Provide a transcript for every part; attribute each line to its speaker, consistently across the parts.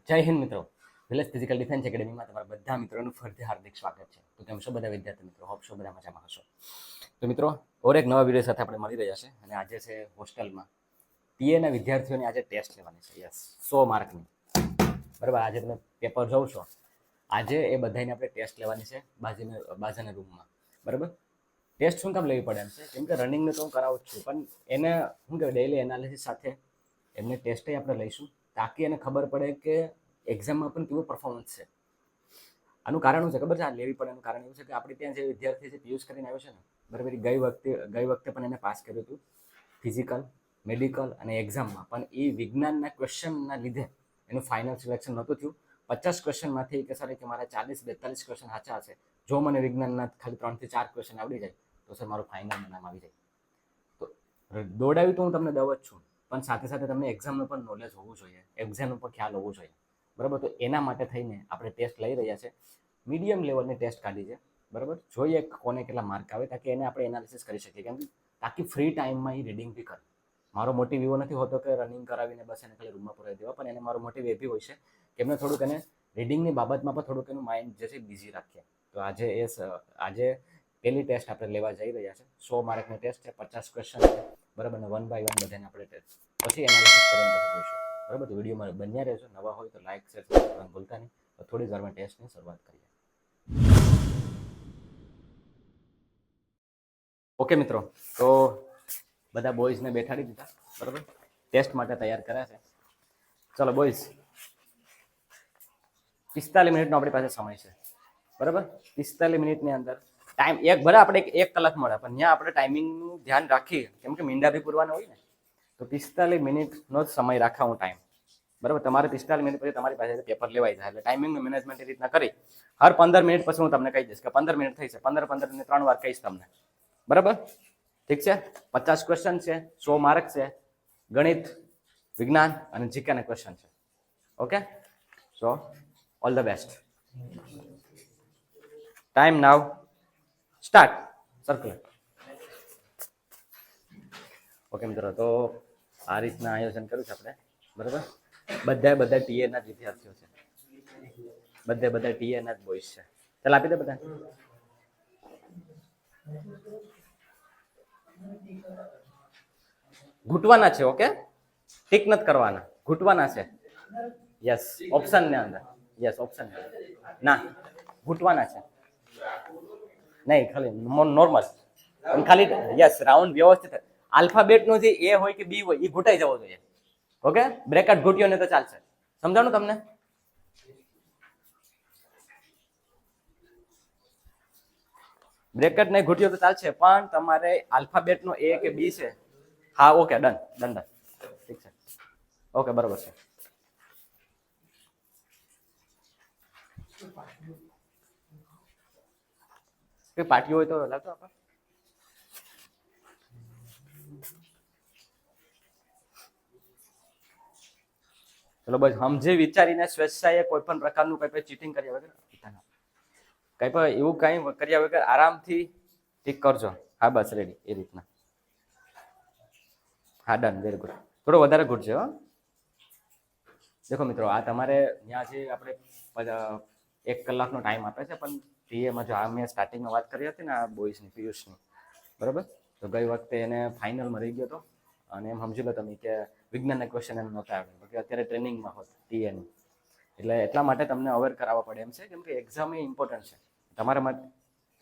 Speaker 1: જય હિન્દ મિત્રો. Village physical defence એકેડેમીમાં તમારા બધા મિત્રોનું ફરીથી હાર્દિક સ્વાગત છે. તો કેમ છો બધા વિદ્યાર્થી મિત્રો? હોપ છો બધા મજામાં હશો. તો મિત્રો, ઓર એક નવા વિડીયો સાથે આપણે મળી રહ્યા છે અને આજે છે હોસ્ટેલમાં ટીએના વિદ્યાર્થીઓની આજે ટેસ્ટ લેવાની છે. યસ, 100 માર્કની. બરાબર, આજે તમે પેપર જોઉં છો. આજે એ બધાને આપણે ટેસ્ટ લેવાની છે બાજુના રૂમમાં. બરાબર, ટેસ્ટ શું કામ લેવી પડે એમ છે કેમ કે રનિંગને તો હું કરાવું જ છું, પણ એને શું કહેવાય ડેઇલી એનાલિસિસ સાથે એમને ટેસ્ટે આપણે લઈશું તાકી એને ખબર પડે કે એક્ઝામમાં પણ કેવું પરફોર્મન્સ છે. આનું કારણ શું છે ખબર છે? આ લેવી પડે એનું કારણ એવું છે કે આપણે ત્યાં જે વિદ્યાર્થી છે પિયુષ કરીને આવ્યો છે ને, બરાબર, ગઈ વખતે પણ એને પાસ કર્યું હતું ફિઝિકલ, મેડિકલ અને એક્ઝામમાં, પણ એ વિજ્ઞાનના ક્વેશ્ચનના લીધે એનું ફાઇનલ સિલેક્શન નહોતું થયું. 50 ક્વેશ્ચનમાંથી કે સર કે મારા 40-42 ક્વેશ્ચન સાચા હશે, જો મને વિજ્ઞાનના ખાલી 3 થી 4 ક્વેશ્ચન આવડી જાય તો સર મારું ફાઇનલમાં નામ આવી જાય. તો દોડાવી તો હું તમને દઉં જ છું, પણ સાથે સાથે તમને એક્ઝામનું પણ નોલેજ હોવું જોઈએ, એક્ઝામનો પણ ખ્યાલ હોવો જોઈએ. બરાબર, તો એના માટે થઈને આપણે ટેસ્ટ લઈ રહ્યા છે. મીડિયમ લેવલની ટેસ્ટ કાઢી છે. બરાબર, જોઈએ કોને કેટલા માર્ક આવે તાકી એને આપણે એનાલિસિસ કરી શકીએ. કેમ કે તાકી ફ્રી ટાઈમમાં એ રીડિંગ બી કરે. મારો મોટિવ એવો નથી હોતો કે રનિંગ કરાવીને બસ એને ખાલી રૂમમાં પુરાવી દેવા, પણ એને મારો મોટિવ એ બી હોય છે કે એમને થોડુંક એને રીડિંગની બાબતમાં પણ થોડુંક એનું માઇન્ડ જે છે બિઝી રાખીએ. તો આજે પહેલી ટેસ્ટ આપણે લેવા જઈ રહ્યા છે. 100 માર્કની ટેસ્ટ છે, 50 ક્વેશ્ચન છે. બરાબર, ને 1 બાય 1 બધાને આપણે ટેસ્ટ પછી એનાલિસિસ કરીને પછી જોઈશું. બરાબર, તો વિડીયોમાં બન્યા રહેજો. નવા હોય તો લાઈક શેર કરવાનું ભૂલતા નહીં. તો થોડી જ વારમાં ટેસ્ટની શરૂઆત કરીએ. ઓકે મિત્રો, તો બધા બોયઝને બેઠાડી દીધા. બરાબર, ટેસ્ટ માટે તૈયાર કર્યા છે. ચલો બોયઝ, 45 મિનિટનો આપણી પાસે સમય છે. બરાબર, 45 મિનિટની અંદર ટાઈમ ભલે આપણે 1 કલાક મળે, પણ ત્યાં આપણે ટાઈમિંગનું ધ્યાન રાખીએ કેમ કે મીંડા બી પૂરવાના હોય ને. તો 45 મિનિટનો જ સમય રાખા હું ટાઈમ. બરાબર, તમારે 45 મિનિટ પછી તમારી પાસે પેપર લેવાઈ જાય એટલે ટાઈમિંગનું મેનેજમેન્ટ એ રીતના કરી હર 15 મિનિટ પછી હું તમને કહી દઈશ કે 15 મિનિટ થઈ છે. 15 ને 3 વાર કહીશ તમને. બરાબર, ઠીક છે. 50 ક્વેશ્ચન છે, 100 માર્ક છે. ગણિત, વિજ્ઞાન અને જીકેના ક્વેશ્ચન છે. Okay, so all the best. Time now start. Circle. Okay મિત્રો, તો આ રીતના આયોજન કર્યું છે આપણે. બરાબર, બધા ટીએના જ વિદ્યાર્થીઓ છે. બધા ટીએના જ બોયસ છે. ચાલ આપી દે બધા. ઘૂંટવાના છે. ઓકે, ટીક નથી કરવાના, ઘૂંટવાના છે. યસ, ઓપ્શન ને અંદર. યસ, ઓપ્શન ના, ઘૂંટવાના છે નહીં, ખાલી નોર્મલ ખાલી. યસ, રાઉન્ડ વ્યવસ્થિત. આલ્ફાબેટનો જે એ હોય કે બી હોય એ ઘૂંટાઈ જવો જોઈએ. ઓકે, બ્રેકેટ ઘૂંટ્યો ને તો ચાલશે. સમજાણું તમને? બ્રેકેટ નહીં ઘૂંટ્યો તો ચાલશે, પણ તમારે આલ્ફાબેટનો એ કે બી છે. હા, ઓકે, ડન ડન ડન, ઠીક છે. ઓકે, બરોબર છે. પાર્ટી હોય તો લાગતો આપણે. ચલો બસ, સમજી વિચારીને સ્વેચ્છાએ કોઈ પણ પ્રકારનું કઈ ચીટિંગ કર્યા વગર, કઈ પણ એવું કઈ કર્યા વગર આરામથી ટીક કરજો. હા બસ, રેડી, એ રીતના. હા, ડન, વેરી ગુડ. થોડો વધારે ગુડ છે. હો, દેખો મિત્રો, આ તમારે ત્યાં જે આપણે 1 કલાકનો ટાઈમ આપે છે, પણ ટીએમાં જો આ મેં સ્ટાર્ટિંગમાં વાત કરી હતી ને આ બોયસની, પિયુષની, બરાબર, તો ગઈ વખતે એને ફાઇનલમાં રહી ગયો હતો અને એમ સમજી લો તમે કે વિજ્ઞાનના ક્વેશ્ચન એમ નહોતા આવડે કે અત્યારે ટ્રેનિંગમાં હોત ટીએની. એટલે એટલા માટે તમને અવેર કરાવવા પડે એમ છે કેમ કે એક્ઝામ એ ઇમ્પોર્ટન્ટ છે તમારા માટે.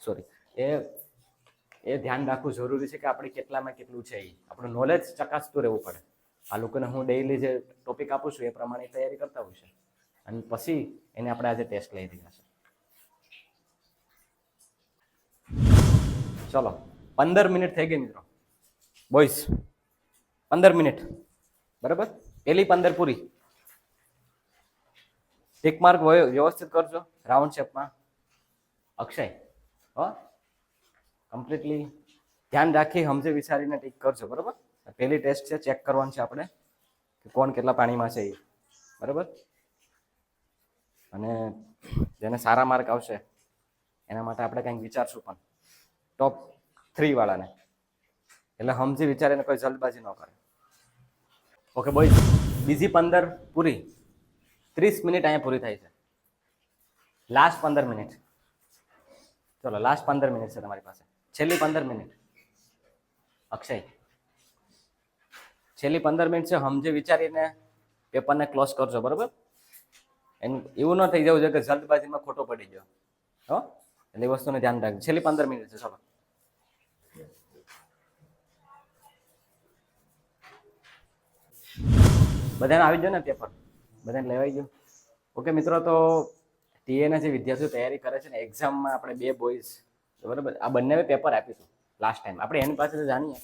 Speaker 1: સોરી, એ ધ્યાન રાખવું જરૂરી છે કે આપણે કેટલામાં કેટલું છે. એ આપણું નોલેજ ચકાસતું રહેવું પડે. આ લોકોને હું ડેઈલી જે ટોપિક આપું છું એ પ્રમાણે તૈયારી કરતા હોય છે અને પછી એને આપણે આજે ટેસ્ટ લઈ રહ્યા છે. ચલો, 15 મિનિટ થઈ ગઈ મિત્રો. Boys, 15 minute. બરાબર, પેલી 15 પૂરી. ટિક માર્ક વ્યવસ્થિત કરજો રાઉન્ડ શેપમાં. અક્ષય, હો, કમ્પ્લીટલી ધ્યાન રાખી સમજી વિચારીને ટીક કરજો. બરાબર, પહેલી ટેસ્ટ છે, ચેક કરવાનું છે આપણે કે કોણ કેટલા પાણીમાં છે એ. બરાબર, અને જેને સારા માર્ક આવશે એના માટે આપણે કંઈક વિચારશું પણ ટોપ 3 વાળાને. એટલે સમજી વિચારીને કોઈ જલ્દબાજી ન કરે. ઓકે બોય, બીજી 15 પૂરી. 30 મિનિટ અહીંયા પૂરી થાય છે. લાસ્ટ 15 મિનિટ, ચલો લાસ્ટ 15 મિનિટ છે તમારી પાસે. છેલ્લી 15 મિનિટ અક્ષય, છેલ્લી 15 મિનિટ છે. સમજી વિચારીને પેપરને ક્લોઝ કરજો, બરોબર? એનું એવું ન થઈ જવું જોઈએ કે જલ્દબાજીમાં ખોટો પડી ગયો. હો, એટલે એ વસ્તુને ધ્યાન રાખજો. છેલ્લી 15 મિનિટ છે. ચલો બધાને આવી ગયો ને પેપર? બધાને લેવાઈ ગયું? ઓકે મિત્રો, તો ટીએના જે વિદ્યાર્થીઓ તૈયારી કરે છે ને, એક્ઝામમાં આપણે 2 બોયઝ, બરાબર, આ બંને પેપર આપીશું લાસ્ટ ટાઈમ. આપણે એની પાસેથી જાણીએ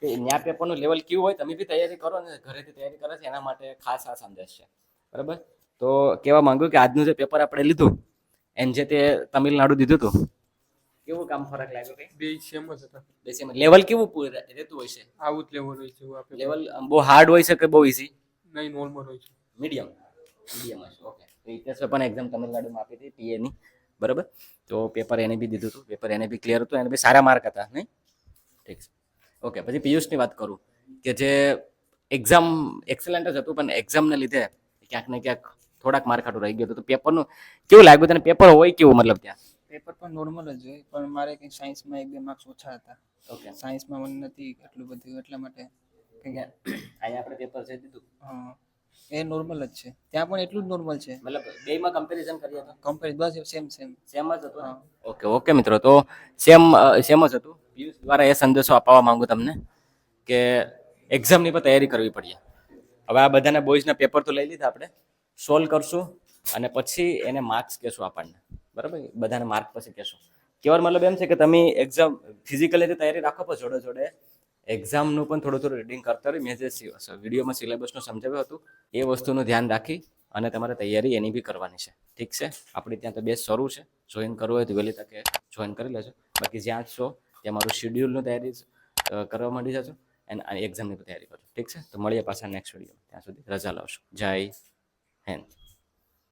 Speaker 1: કે ન્યા પેપરનું લેવલ કેવું હોય. તમે બી તૈયારી કરો ને, ઘરેથી તૈયારી કરે છે, એના માટે ખાસ આ સંદેશ છે, બરાબર? તો કહેવા માંગુ કે આજનું જે પેપર આપણે લીધું એને જે તે તમિલનાડુ દીધું હતું, કેવું કામ ફરક લાગ્યો? કઈ
Speaker 2: બે સેમ જ હતા.
Speaker 1: બે સેમ. લેવલ કેવું રહેતું હોય છે?
Speaker 2: આવું જ લેવલ હોય છે.
Speaker 1: લેવલ બહુ હાર્ડ હોય છે કે બહુ ઇઝી?
Speaker 2: નહીં, નોર્મલ હોય છે.
Speaker 1: મીડિયમ હશે. ઓકે. તો ઇતિહાસમાં પણ એક્ઝામ તમિલનાડુમાં આપી હતી ટીએની, બરાબર? તો પેપર એને બી દીધું હતું, પેપર એને બી ક્લિયર હતું, એને બી સારા માર્ક હતા, નહીં? ઠીક છે. ઓકે, પછી પિયુષની વાત કરું કે જે એક્ઝામ એક્સેલન્ટ જ હતું, પણ એક્ઝામને લીધે ક્યાંક ને ક્યાંક થોડાક માર્ક હાટું રહી ગયું હતું. તો પેપરનું કેવું લાગ્યું તને? પેપર હોય કેવું, મતલબ ત્યાં?
Speaker 3: પેપર પણ નોર્મલ જ હોય, પણ મારે કંઈક સાયન્સમાં 1-2 માર્ક્સ ઓછા હતા.
Speaker 1: ઓકે.
Speaker 3: સાયન્સમાં મને નથી એટલું બધું, એટલા માટે
Speaker 1: અહીંયા આપણે પેપર છે દીધું,
Speaker 3: હા, એ નોર્મલ જ છે. ત્યાં પણ એટલું જ નોર્મલ છે.
Speaker 1: મતલબ બેમાં કમ્પેરિઝન કરીએ તો
Speaker 3: કમ્પેર બસ સેમ
Speaker 1: સેમ જ હતું.
Speaker 3: હા.
Speaker 1: ઓકે ઓકે મિત્રો, તો સેમ જ હતું. પિયુષ દ્વારા એ સંદેશો અપાવવા માંગુ તમને કે એક્ઝામની પણ તૈયારી કરવી પડીએ. હવે આ બધાના બોયઝના પેપર તો લઈ લીધા આપણે, સોલ્વ કરશું અને પછી એને માર્ક્સ કહેશું આપણને, બરાબર? બધાને માર્ક પછી કહેશું. કેવાનો મતલબ એમ છે કે તમે એક્ઝામ ફિઝિકલી તૈયારી રાખો, પણ જોડે જોડે એક્ઝામનું પણ થોડું થોડું રીડિંગ કરતા રહી. મેં જે વિડીયોમાં સિલેબસનું સમજાવ્યું હતું એ વસ્તુનું ધ્યાન રાખી અને તમારે તૈયારી એની બી કરવાની છે, ઠીક છે? આપણે ત્યાં તો બેચ શરૂ છે, જોઈન કરવું હોય તો વહેલી તકે જોઈન કરી લેજો. બાકી જ્યાં જ છો ત્યાં મારું શેડ્યુલનું તૈયારી કરવા માંડી જજો અને એક્ઝામની તૈયારી કરજો, ઠીક છે? તો મળીએ પાછા નેક્સ્ટ વિડીયો. ત્યાં સુધી રજા લાવશો. જય હિન્દ.